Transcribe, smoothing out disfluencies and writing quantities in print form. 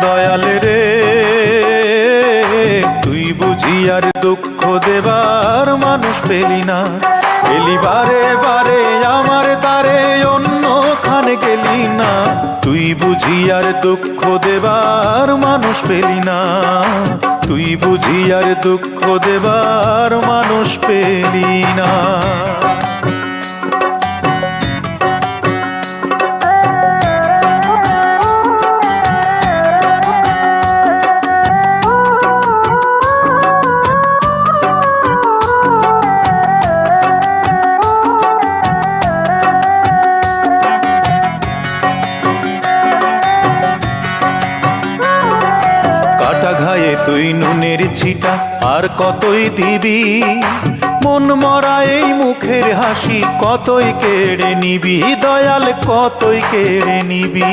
দয়াল রে তুই বুঝি আর দুঃখ দেবার মানুষ পেলি না, এলি বারে বারে আমার তারে অন্যখানে গেলি না। তুই বুঝি আর দুঃখ দেবার মানুষ পেলি না, তুই বুঝি আর দুঃখ দেবার মানুষ পেলি না। কাটা ঘায়ে তুই নুনের ছিটা আর কতই দিবি, মন মরা এই মুখের হাসি কতই কেড়ে নিবি, দয়াল কতই কেড়ে নিবি।